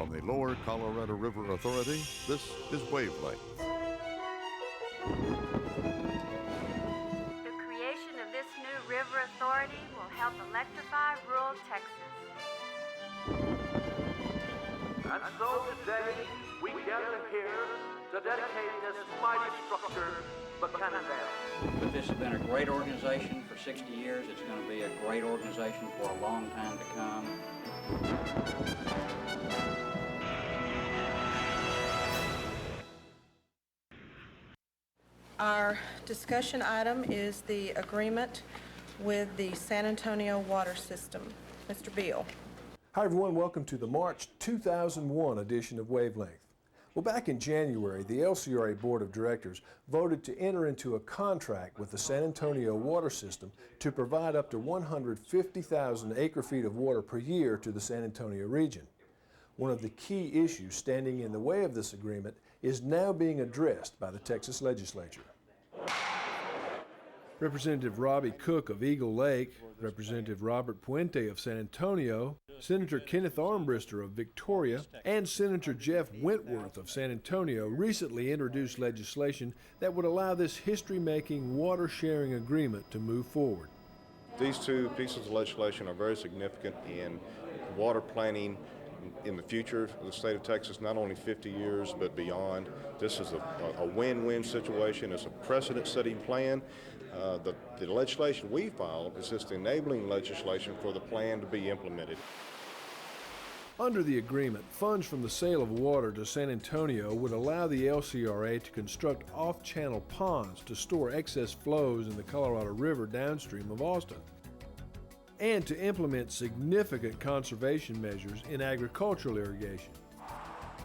From the Lower Colorado River Authority, this is Wavelength. The creation of this new river authority will help electrify rural Texas. And so today, we gather here to dedicate this mighty structure, the Cannondale. But this has been a great organization for 60 years. It's going to be a great organization for a long time to come. Our discussion item is the agreement with the San Antonio water system. Mr. Beal. Hi everyone, welcome to the March 2001 edition of Wavelength. Well, back in January, the LCRA Board of Directors voted to enter into a contract with the San Antonio water system to provide up to 150,000 acre-feet of water per year to the San Antonio region. One of the key issues standing in the way of this agreement is now being addressed by the Texas legislature. Representative Robbie Cook of Eagle Lake, Representative Robert Puente of San Antonio, Senator Kenneth Armbruster of Victoria, and Senator Jeff Wentworth of San Antonio recently introduced legislation that would allow this history-making water-sharing agreement to move forward. These two pieces of legislation are very significant in water planning in the future of the state of Texas, not only 50 years but beyond. This is a win-win situation. It's a precedent-setting plan. The legislation we filed is just enabling legislation for the plan to be implemented. Under the agreement, funds from the sale of water to San Antonio would allow the LCRA to construct off-channel ponds to store excess flows in the Colorado River downstream of Austin, and to implement significant conservation measures in agricultural irrigation.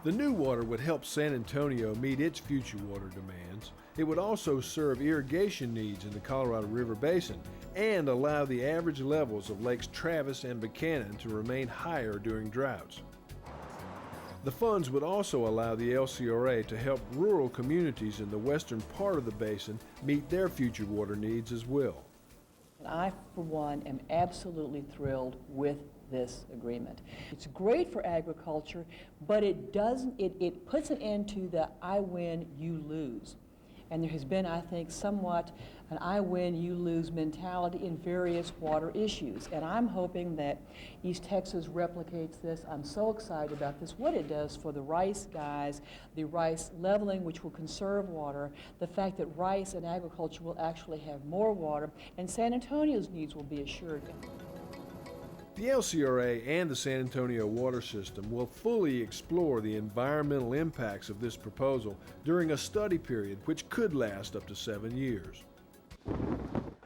The new water would help San Antonio meet its future water demands. It would also serve irrigation needs in the Colorado River Basin and allow the average levels of Lakes Travis and Buchanan to remain higher during droughts. The funds would also allow the LCRA to help rural communities in the western part of the basin meet their future water needs as well. I, for one, am absolutely thrilled with this agreement. It's great for agriculture, but it puts an end to the I win, you lose. And there has been, I think, somewhat an I win, you lose mentality in various water issues. And I'm hoping that East Texas replicates this. I'm so excited about this, what it does for the rice guys, the rice leveling, which will conserve water, the fact that rice and agriculture will actually have more water, and San Antonio's needs will be assured. The LCRA and the San Antonio water system will fully explore the environmental impacts of this proposal during a study period which could last up to 7 years.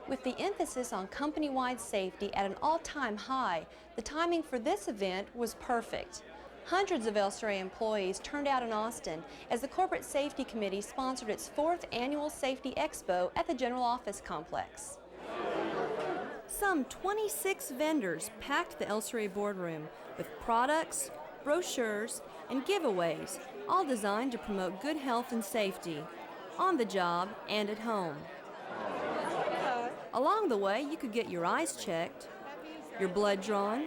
With the emphasis on company-wide safety at an all-time high, the timing for this event was perfect. Hundreds of LCRA employees turned out in Austin as the Corporate Safety Committee sponsored its 4th annual Safety Expo at the General Office Complex. Some 26 vendors packed the LCRA boardroom with products, brochures, and giveaways, all designed to promote good health and safety, on the job and at home. Along the way, you could get your eyes checked, your blood drawn,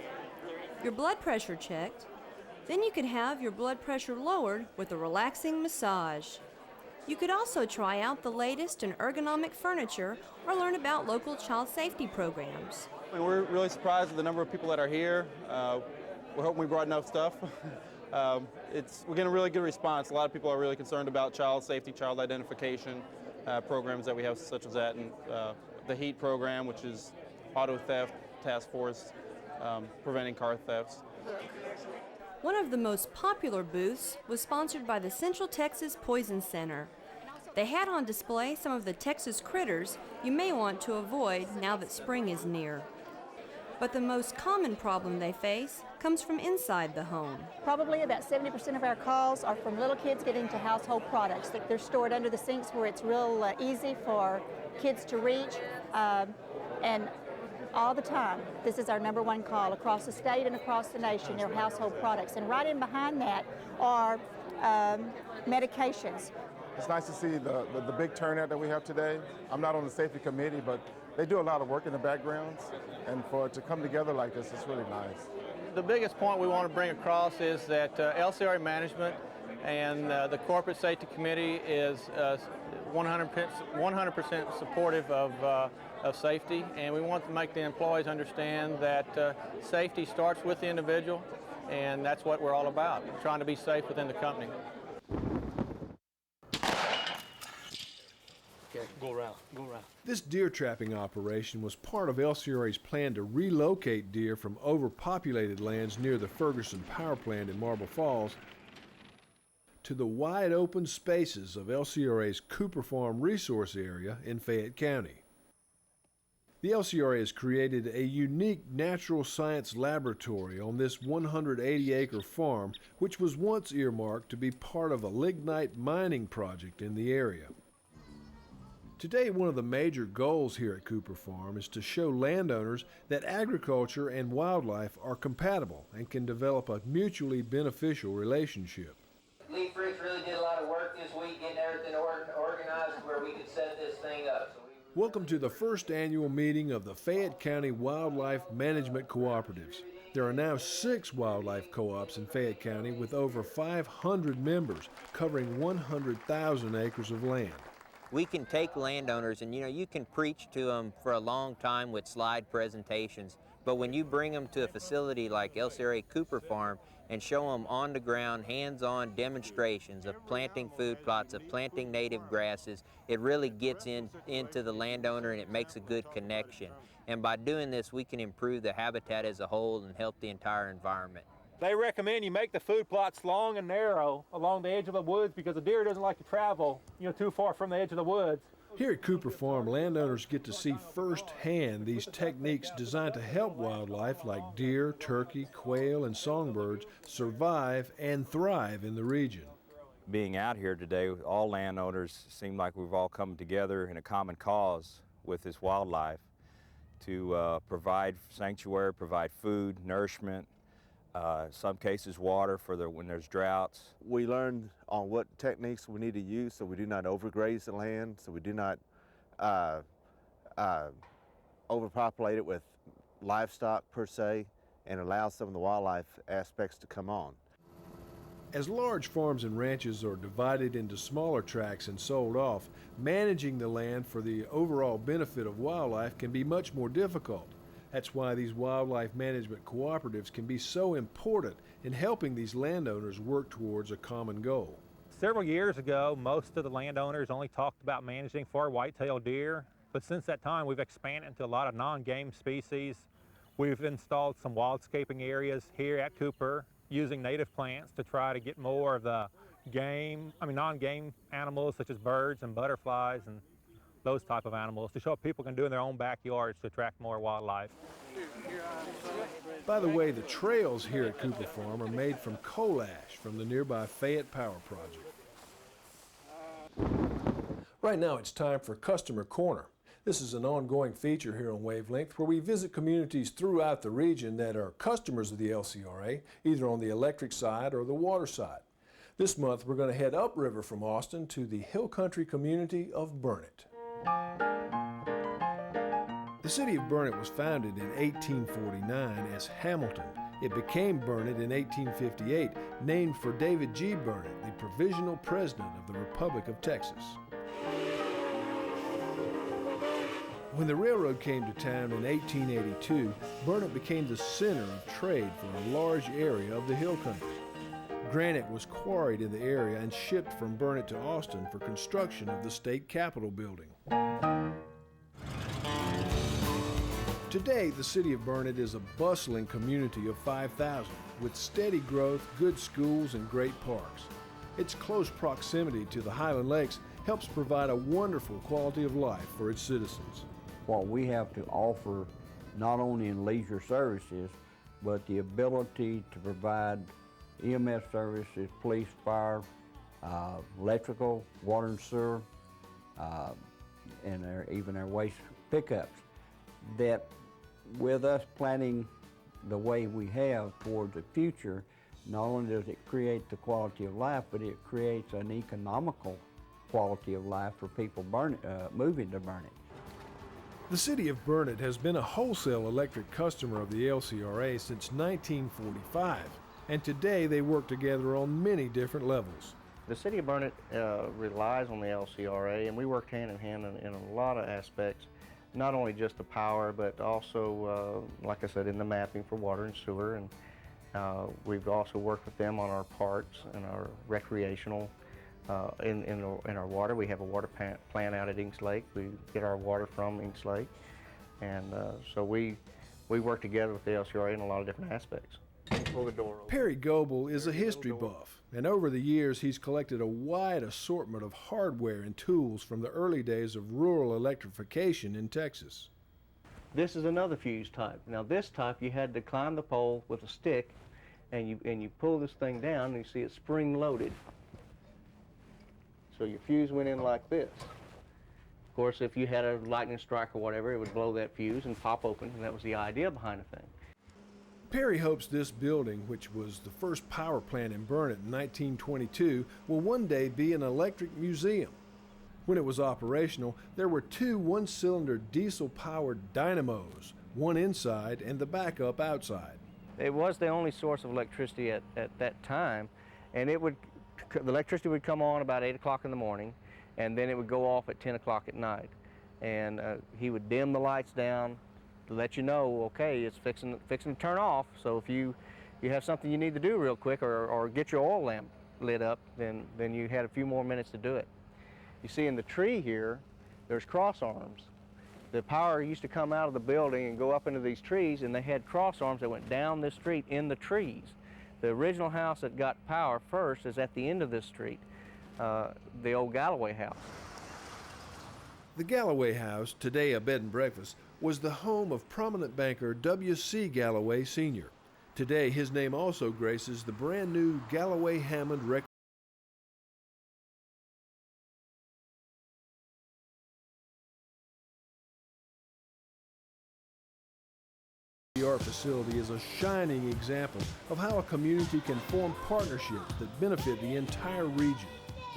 your blood pressure checked, then you could have your blood pressure lowered with a relaxing massage. You could also try out the latest in ergonomic furniture or learn about local child safety programs. We're really surprised at the number of people that are here. We're hoping we brought enough stuff. We're getting a really good response. A lot of people are really concerned about child safety, child identification programs that we have, such as that, and the HEAT program, which is auto theft task force, preventing car thefts. One of the most popular booths was sponsored by the Central Texas Poison Center. They had on display some of the Texas critters you may want to avoid now that spring is near. But the most common problem they face comes from inside the home. Probably about 70% of our calls are from little kids getting to household products. They're stored under the sinks where it's real easy for kids to reach, and all the time, this is our #1 call across the state and across the nation, their household products. And right in behind that are medications. It's nice to see the big turnout that we have today. I'm not on the safety committee, but they do a lot of work in the backgrounds, and for it to come together like this, it's really nice. The biggest point we want to bring across is that LCRA management and the Corporate Safety Committee is 100% supportive of safety, and we want to make the employees understand that safety starts with the individual, and that's what we're all about, trying to be safe within the company. Okay, go around, go around. This deer trapping operation was part of LCRA's plan to relocate deer from overpopulated lands near the Ferguson power plant in Marble Falls to the wide open spaces of LCRA's Cooper Farm resource area in Fayette County. The LCRA has created a unique natural science laboratory on this 180-acre farm, which was once earmarked to be part of a lignite mining project in the area. Today, one of the major goals here at Cooper Farm is to show landowners that agriculture and wildlife are compatible and can develop a mutually beneficial relationship. Lee Fricks really did a lot of work this week getting everything organized where we could set this thing up. Welcome to the first annual meeting of the Fayette County Wildlife Management Cooperatives. There are now 6 wildlife co-ops in Fayette County with over 500 members covering 100,000 acres of land. We can take landowners and you can preach to them for a long time with slide presentations, but when you bring them to a facility like LCRA Cooper Farm and show them on the ground, hands-on demonstrations of planting food plots, of planting native grasses, it really gets into the landowner and it makes a good connection. And by doing this, we can improve the habitat as a whole and help the entire environment. They recommend you make the food plots long and narrow along the edge of the woods because the deer doesn't like to travel, too far from the edge of the woods. Here at Cooper Farm, landowners get to see firsthand these techniques designed to help wildlife like deer, turkey, quail, and songbirds survive and thrive in the region. Being out here today, all landowners seem like we've all come together in a common cause with this wildlife to provide sanctuary, provide food, nourishment, some cases water for when there's droughts. We learned on what techniques we need to use so we do not overgraze the land, so we do not overpopulate it with livestock per se, and allow some of the wildlife aspects to come on. As large farms and ranches are divided into smaller tracts and sold off, managing the land for the overall benefit of wildlife can be much more difficult. That's why these wildlife management cooperatives can be so important in helping these landowners work towards a common goal. Several years ago, most of the landowners only talked about managing for white-tailed deer, but since that time we've expanded into a lot of non-game species. We've installed some wildscaping areas here at Cooper using native plants to try to get more of the non-game animals such as birds and butterflies and those type of animals to show what people can do in their own backyards to attract more wildlife. By the way, the trails here at Cooper Farm are made from coal ash from the nearby Fayette Power Project. Right now it's time for Customer Corner. This is an ongoing feature here on Wavelength where we visit communities throughout the region that are customers of the LCRA, either on the electric side or the water side. This month we're going to head upriver from Austin to the hill country community of Burnet. The city of Burnet was founded in 1849 as Hamilton. It became Burnet in 1858, named for David G. Burnet, the provisional president of the Republic of Texas. When the railroad came to town in 1882, Burnet became the center of trade for a large area of the hill country. Granite was quarried in the area and shipped from Burnet to Austin for construction of the state capitol building. Today, the city of Burnet is a bustling community of 5,000 with steady growth, good schools, and great parks. Its close proximity to the Highland Lakes helps provide a wonderful quality of life for its citizens. What we have to offer, not only in leisure services, but the ability to provide EMS services, police, fire, electrical, water and sewer, and even our waste pickups. That with us planning the way we have towards the future, not only does it create the quality of life, but it creates an economical quality of life for people moving to Burnet. The city of Burnett has been a wholesale electric customer of the LCRA since 1945, and today they work together on many different levels. The city of Burnett relies on the LCRA, and we work hand in hand in a lot of aspects, not only just the power, but also, like I said, in the mapping for water and sewer. And we've also worked with them on our parks and our recreational. In our water, we have a water plant out at Inks Lake. We get our water from Inks Lake, and so we work together with the LCRA in a lot of different aspects. Pull the door open. Perry Goebel is a history buff, and over the years he's collected a wide assortment of hardware and tools from the early days of rural electrification in Texas. This is another fuse type. Now this type, you had to climb the pole with a stick, and you pull this thing down, and you see it's spring-loaded. So your fuse went in like this. Of course, if you had a lightning strike or whatever, it would blow that fuse and pop open, and that was the idea behind the thing. Perry hopes this building, which was the first power plant in Burnett in 1922, will one day be an electric museum. When it was operational, there were 2 one-cylinder diesel-powered dynamos, one inside and the backup outside. It was the only source of electricity at that time, and the electricity would come on about 8 o'clock in the morning, and then it would go off at 10 o'clock at night. And he would dim the lights down to let you know, okay, it's fixing to turn off. So if you have something you need to do real quick, or get your oil lamp lit up, then you had a few more minutes to do it. You see in the tree here, there's cross arms. The power used to come out of the building and go up into these trees, and they had cross arms that went down this street in the trees. The original house that got power first is at the end of this street, the old Galloway house. The Galloway House, today a bed and breakfast, was the home of prominent banker W.C. Galloway Sr. Today, his name also graces the brand new Galloway Hammond Record. The art facility is a shining example of how a community can form partnerships that benefit the entire region.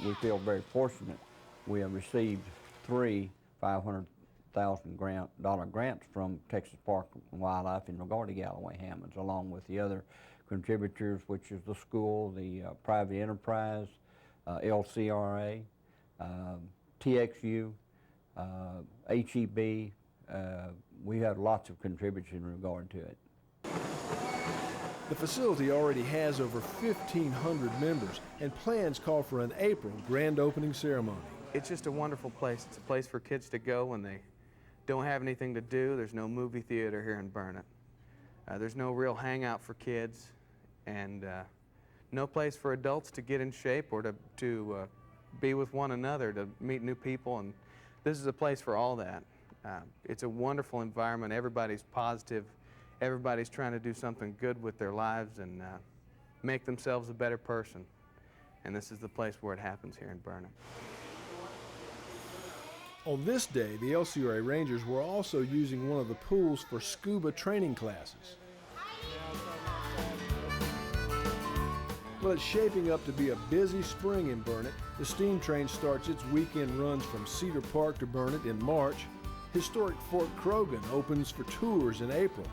We feel very fortunate. We have received 3 $500,000 grants from Texas Park and Wildlife in regard to Galloway Hammonds, along with the other contributors, which is the school, the private enterprise, LCRA, TXU, HEB. We have lots of contributors in regard to it. The facility already has over 1,500 members, and plans call for an April grand opening ceremony. It's just a wonderful place. It's a place for kids to go when they don't have anything to do. There's no movie theater here in Burnett. There's no real hangout for kids, and no place for adults to get in shape or to be with one another, to meet new people, and this is a place for all that. It's a wonderful environment. Everybody's positive. Everybody's trying to do something good with their lives and make themselves a better person. And this is the place where it happens here in Burnett. On this day, the LCRA Rangers were also using one of the pools for scuba training classes. Well, it's shaping up to be a busy spring in Burnett. The steam train starts its weekend runs from Cedar Park to Burnett in March. Historic Fort Croghan opens for tours in April.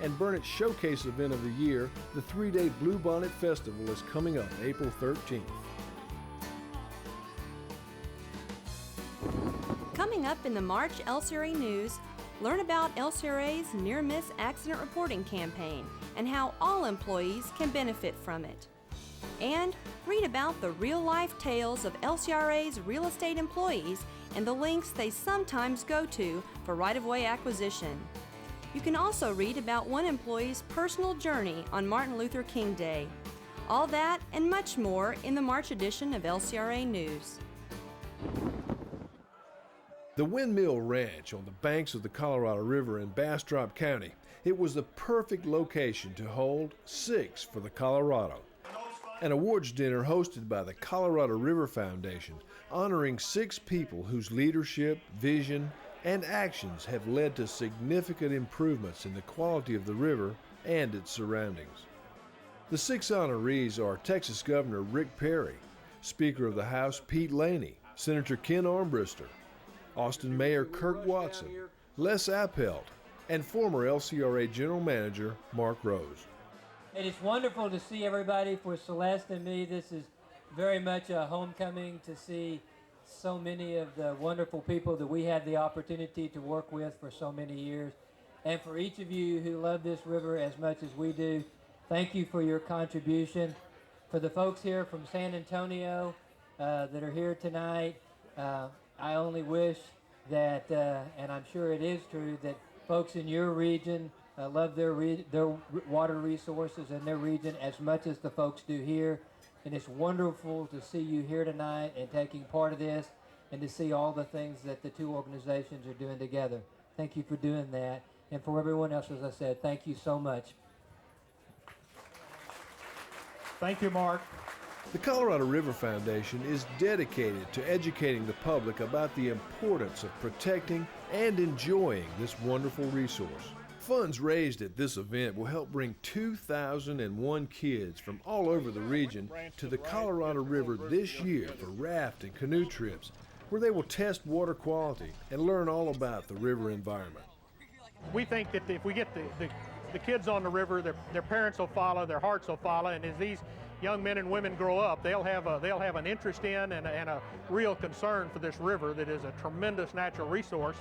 And Burnett's showcase event of the year, the 3-day Bluebonnet Festival, is coming up April 13th. Coming up in the March LCRA News, learn about LCRA's near-miss accident reporting campaign and how all employees can benefit from it. And read about the real-life tales of LCRA's real estate employees and the links they sometimes go to for right-of-way acquisition. You can also read about one employee's personal journey on Martin Luther King Day. All that and much more in the March edition of LCRA News. The Windmill Ranch on the banks of the Colorado River in Bastrop County. It was the perfect location to hold 6 for the Colorado. An awards dinner hosted by the Colorado River Foundation, honoring 6 people whose leadership, vision, and actions have led to significant improvements in the quality of the river and its surroundings. The 6 honorees are Texas Governor Rick Perry, Speaker of the House Pete Laney, Senator Ken Armbruster, Austin Mayor Kirk Watson, Les Appelt, and former LCRA General Manager Mark Rose. And it's wonderful to see everybody. For Celeste and me, this is very much a homecoming to see so many of the wonderful people that we had the opportunity to work with for so many years. And for each of you who love this river as much as we do, thank you for your contribution. For the folks here from San Antonio that are here tonight, I only wish that, and I'm sure it is true, that folks in your region love their water resources in their region as much as the folks do here. And it's wonderful to see you here tonight and taking part of this, and to see all the things that the two organizations are doing together. Thank you for doing that. And for everyone else, as I said, thank you so much. Thank you, Mark. The Colorado River Foundation is dedicated to educating the public about the importance of protecting and enjoying this wonderful resource. Funds raised at this event will help bring 2,001 kids from all over the region to the Colorado River this year for raft and canoe trips, where they will test water quality and learn all about the river environment. We think that if we get the kids on the river, their parents will follow, their hearts will follow, and as these young men and women grow up, they'll have an interest in and a real concern for this river that is a tremendous natural resource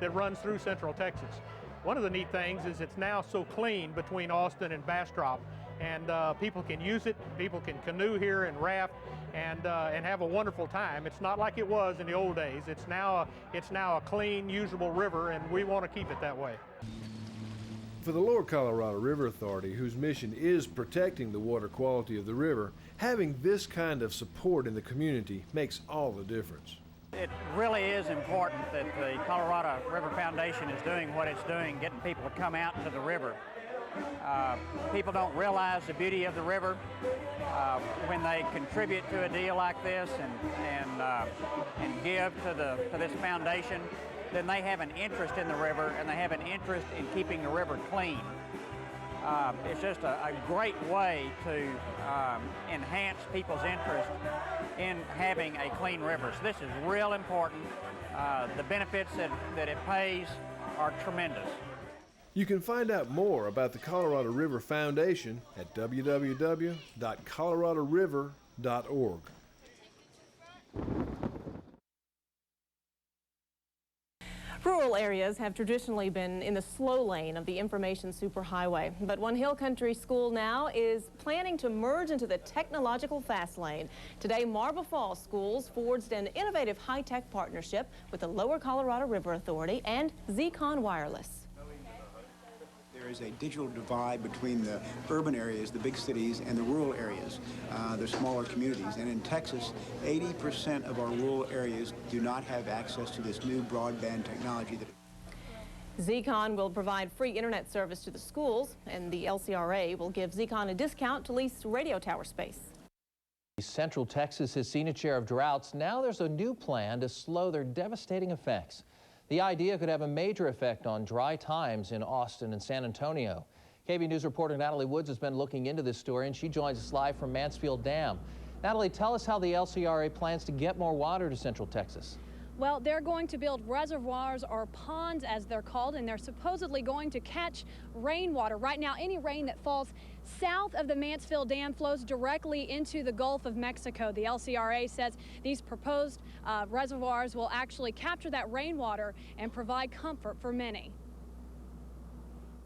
that runs through Central Texas. One of the neat things is it's now so clean between Austin and Bastrop, and people can use it, people can canoe here and raft and have a wonderful time. It's not like it was in the old days. It's now a clean, usable river, and we want to keep it that way. For the Lower Colorado River Authority, whose mission is protecting the water quality of the river, having this kind of support in the community makes all the difference. It really is important that the Colorado River Foundation is doing what it's doing, getting people to come out to the river. People don't realize the beauty of the river. When they contribute to a deal like this and give to this foundation, then they have an interest in the river, and they have an interest in keeping the river clean. It's just a great way to enhance people's interest in having a clean river. So this is real important. The benefits that it pays are tremendous. You can find out more about the Colorado River Foundation at www.coloradoriver.org. Rural areas have traditionally been in the slow lane of the information superhighway, but one Hill Country school now is planning to merge into the technological fast lane. Today, Marble Falls Schools forged an innovative high-tech partnership with the Lower Colorado River Authority and ZCon Wireless. There is a digital divide between the urban areas, the big cities, and the rural areas, the smaller communities. And in Texas, 80% of our rural areas do not have access to this new broadband technology. ZCon will provide free internet service to the schools, and the LCRA will give ZCon a discount to lease radio tower space. Central Texas has seen its share of droughts. Now there's a new plan to slow their devastating effects. The idea could have a major effect on dry times in Austin and San Antonio. KB News reporter Natalie Woods has been looking into this story, and she joins us live from Mansfield Dam. Natalie, tell us how the LCRA plans to get more water to Central Texas. Well, they're going to build reservoirs, or ponds as they're called, and they're supposedly going to catch rainwater. Right now, any rain that falls south of the Mansfield Dam flows directly into the Gulf of Mexico. The LCRA says these proposed reservoirs will actually capture that rainwater and provide comfort for many.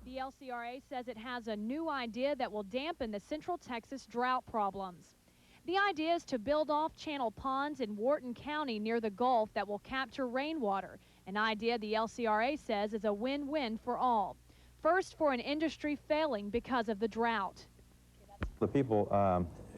The LCRA says it has a new idea that will dampen the Central Texas drought problems. The idea is to build off-channel ponds in Wharton County near the Gulf that will capture rainwater, an idea the LCRA says is a win-win for all. First, for an industry failing because of the drought. The people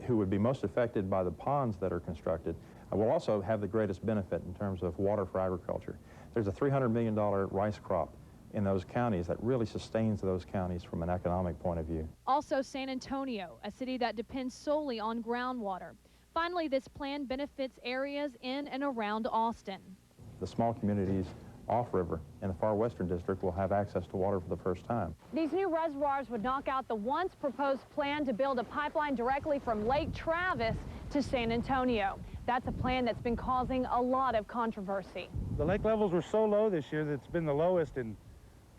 who would be most affected by the ponds that are constructed will also have the greatest benefit in terms of water for agriculture. There's a $300 million rice crop in those counties that really sustains those counties from an economic point of view. Also San Antonio, a city that depends solely on groundwater. Finally, this plan benefits areas in and around Austin. The small communities off-river in the far western district will have access to water for the first time. These new reservoirs would knock out the once proposed plan to build a pipeline directly from Lake Travis to San Antonio. That's a plan that's been causing a lot of controversy. The lake levels were so low this year that it's been the lowest in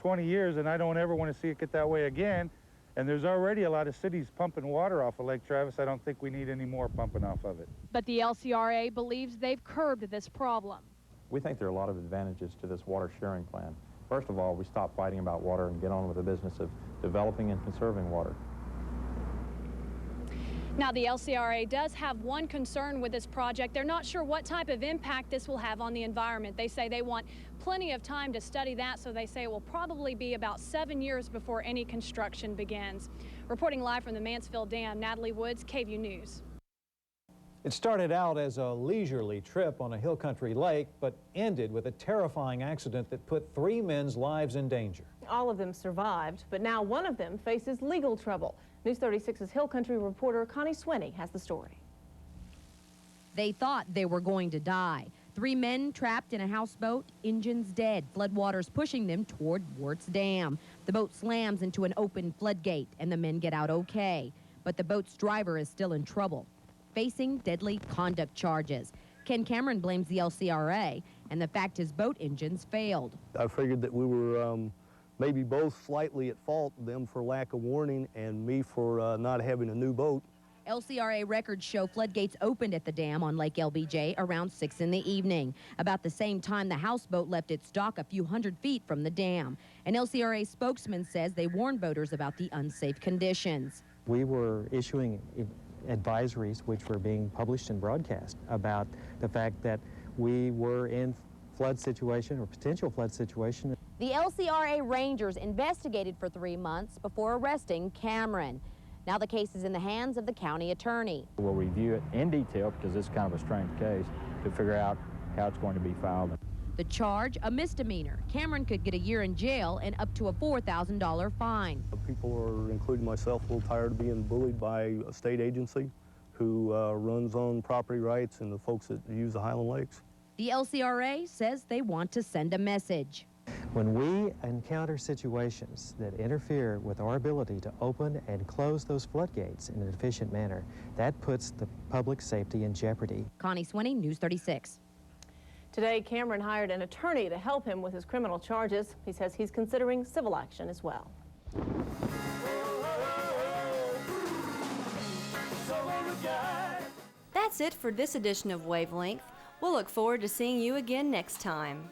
20 years, and I don't ever want to see it get that way again. And there's already a lot of cities pumping water off of Lake Travis. I don't think we need any more pumping off of it. But the LCRA believes they've curbed this problem. We think there are a lot of advantages to this water sharing plan. First of all, we stop fighting about water and get on with the business of developing and conserving water. Now, the LCRA does have one concern with this project. They're not sure what type of impact this will have on the environment. They say they want plenty of time to study that, so they say it will probably be about 7 years before any construction begins. Reporting live from the Mansfield Dam, Natalie Woods, KVUE News. It started out as a leisurely trip on a hill country lake, but ended with a terrifying accident that put 3 men's lives in danger. All of them survived, but now one of them faces legal trouble. News 36's Hill Country reporter Connie Swinney has the story. They thought they were going to die. 3 men trapped in a houseboat, engines dead, floodwaters pushing them toward Wirtz Dam. The boat slams into an open floodgate, and the men get out okay. But the boat's driver is still in trouble, facing deadly conduct charges. Ken Cameron blames the LCRA and the fact his boat engines failed. I figured that we were maybe both slightly at fault, them for lack of warning and me for not having a new boat. LCRA records show floodgates opened at the dam on Lake LBJ around 6 in the evening, about the same time the houseboat left its dock a few hundred feet from the dam. An LCRA spokesman says they warned boaters about the unsafe conditions. We were issuing advisories which were being published and broadcast about the fact that we were in flood situation or potential flood situation. The LCRA Rangers investigated for 3 months before arresting Cameron. Now the case is in the hands of the county attorney. We'll review it in detail because it's kind of a strange case to figure out how it's going to be filed. The charge, a misdemeanor. Cameron could get a year in jail and up to a $4,000 fine. People are, including myself, a little tired of being bullied by a state agency who runs on property rights and the folks that use the Highland Lakes. The LCRA says they want to send a message. When we encounter situations that interfere with our ability to open and close those floodgates in an efficient manner, that puts the public safety in jeopardy. Connie Swinney, News 36. Today, Cameron hired an attorney to help him with his criminal charges. He says he's considering civil action as well. That's it for this edition of Wavelength. We'll look forward to seeing you again next time.